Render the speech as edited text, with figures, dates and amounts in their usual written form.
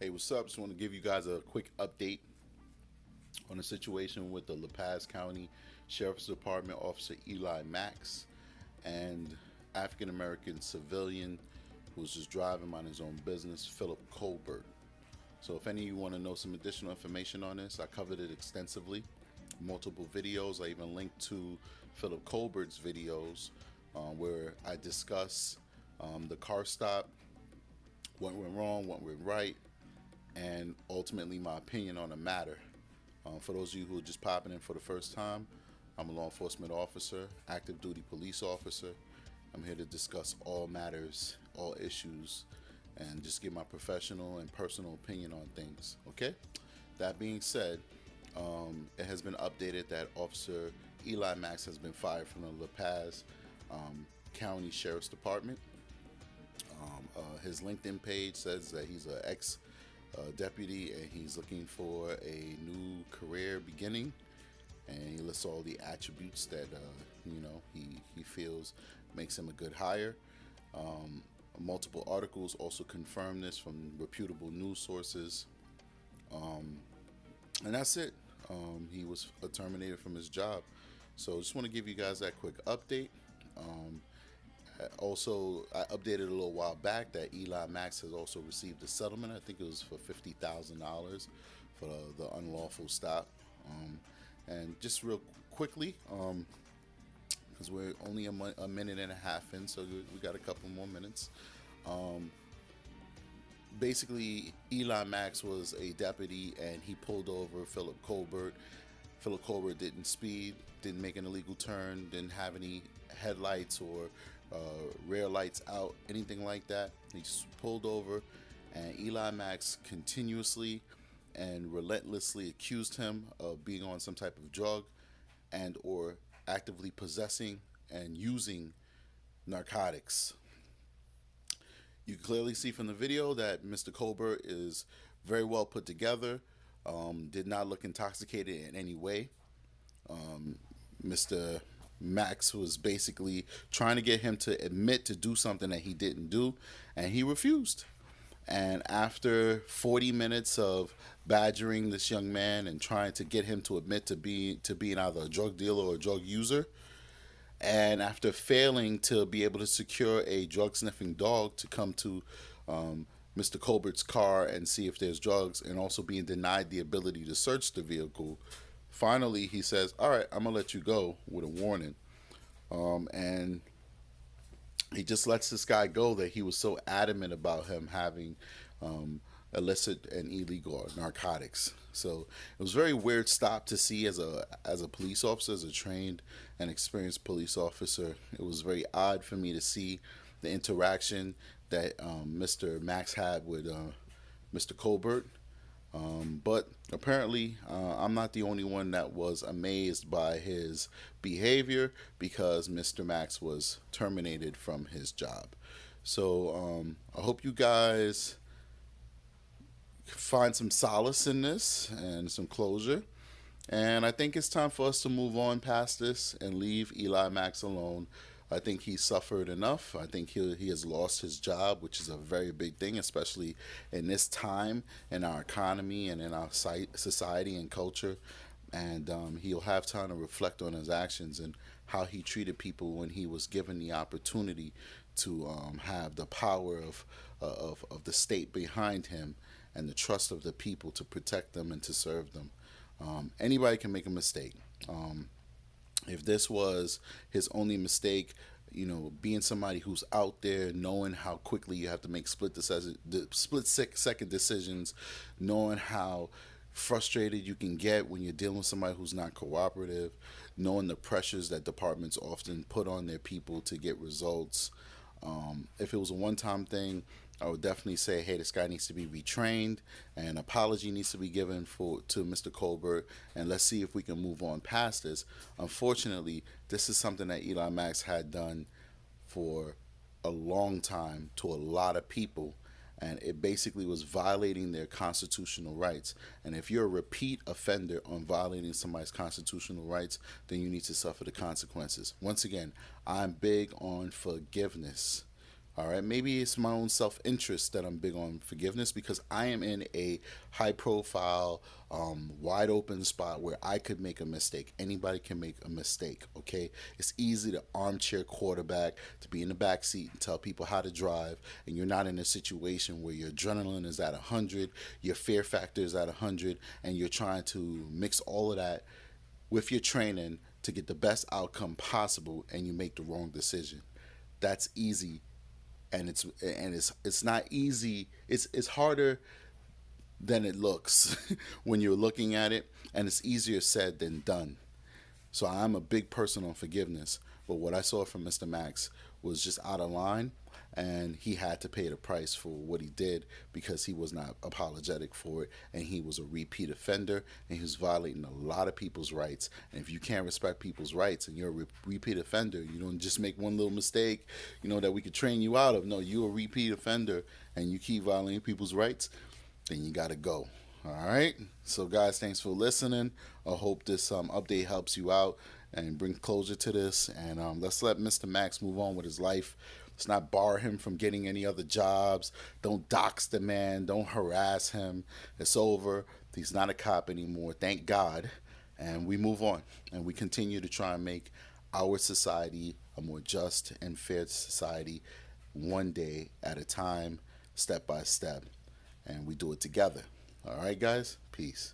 Hey, what's up? Just want to give you guys a quick update on the situation with the Paz County Sheriff's Department Officer Eli Max and African American civilian who was just driving on his own business, Philip Colbert. So, if any of you want to know some additional information on this, I covered it extensively, multiple videos. I even linked to Philip Colbert's videos where I discuss the car stop, what went wrong, what went right, and ultimately my opinion on the matter. For those of you who are just popping in for the first time, I'm a law enforcement officer, active duty police officer. I'm here to discuss all matters, all issues, and just give my professional and personal opinion on things. Okay? That being said, it has been updated that Officer Eli Max has been fired from the La Paz County Sheriff's Department. His LinkedIn page says that he's an ex deputy and he's looking for a new career beginning, and he lists all the attributes that he feels makes him a good hire. Multiple articles also confirm this from reputable news sources, and that's it. He was terminated from his job. So just want to give you guys that quick update. Also, I updated a little while back that Eli Max has also received a settlement. I think it was for $50,000 for the unlawful stop. And just real quickly, because we're only a minute and a half in, so we got a couple more minutes. Basically, Eli Max was a deputy and he pulled over Philip Colbert. Philip Colbert didn't speed, didn't make an illegal turn, didn't have any headlights or rear lights out, anything like that. He just pulled over, and Eli Max continuously and relentlessly accused him of being on some type of drug and or actively possessing and using narcotics. You can clearly see from the video that Mr. Colbert is very well put together, did not look intoxicated in any way. Mr. Max was basically trying to get him to admit to do something that he didn't do, and he refused. And after 40 minutes of badgering this young man and trying to get him to admit to being either a drug dealer or a drug user, and after failing to be able to secure a drug sniffing dog to come to Mr. Colbert's car and see if there's drugs, and also being denied the ability to search the vehicle, finally he says, all right, I'm gonna let you go with a warning. And he just lets this guy go that he was so adamant about him having illicit and illegal narcotics. So it was a very weird stop to see as a police officer, as a trained and experienced police officer. It was very odd for me to see the interaction that Mr. Max had with Mr. Colbert. But apparently, I'm not the only one that was amazed by his behavior, because Mr. Max was terminated from his job. So I hope you guys find some solace in this and some closure. And I think it's time for us to move on past this and leave Eli Max alone. I think he suffered enough. I think he has lost his job, which is a very big thing, especially in this time in our economy and in our society and culture. And he'll have time to reflect on his actions and how he treated people when he was given the opportunity to have the power of the state behind him and the trust of the people to protect them and to serve them. Anybody can make a mistake. If this was his only mistake, being somebody who's out there, knowing how quickly you have to make split-second decisions, knowing how frustrated you can get when you're dealing with somebody who's not cooperative, knowing the pressures that departments often put on their people to get results. If it was a one-time thing, I would definitely say, hey, this guy needs to be retrained, and an apology needs to be given to Mr. Colbert, and let's see if we can move on past this. Unfortunately, this is something that Eli Max had done for a long time to a lot of people, and it basically was violating their constitutional rights. And if you're a repeat offender on violating somebody's constitutional rights, then you need to suffer the consequences. Once again, I'm big on forgiveness. All right, maybe it's my own self interest that I'm big on forgiveness because I am in a high profile, wide open spot where I could make a mistake. Anybody can make a mistake, okay? It's easy to armchair quarterback, to be in the back seat and tell people how to drive, and you're not in a situation where your adrenaline is at 100, your fear factor is at 100, and you're trying to mix all of that with your training to get the best outcome possible, and you make the wrong decision. That's easy, and it's not easy. It's harder than it looks when you're looking at it, and it's easier said than done. So I'm a big person on forgiveness, but what I saw from Mr. Max was just out of line, and he had to pay the price for what he did because he was not apologetic for it, and he was a repeat offender, and he was violating a lot of people's rights. And if you can't respect people's rights and you're a repeat offender, you don't just make one little mistake, that we could train you out of. No, you're a repeat offender, and you keep violating people's rights, then you got to go. All right. So, guys, thanks for listening. I hope this update helps you out and bring closure to this. And let's let Mr. Max move on with his life. Let's not bar him from getting any other jobs. Don't dox the man. Don't harass him. It's over. He's not a cop anymore. Thank God. And we move on. And we continue to try and make our society a more just and fair society, one day at a time, step by step. And we do it together. All right, guys? Peace.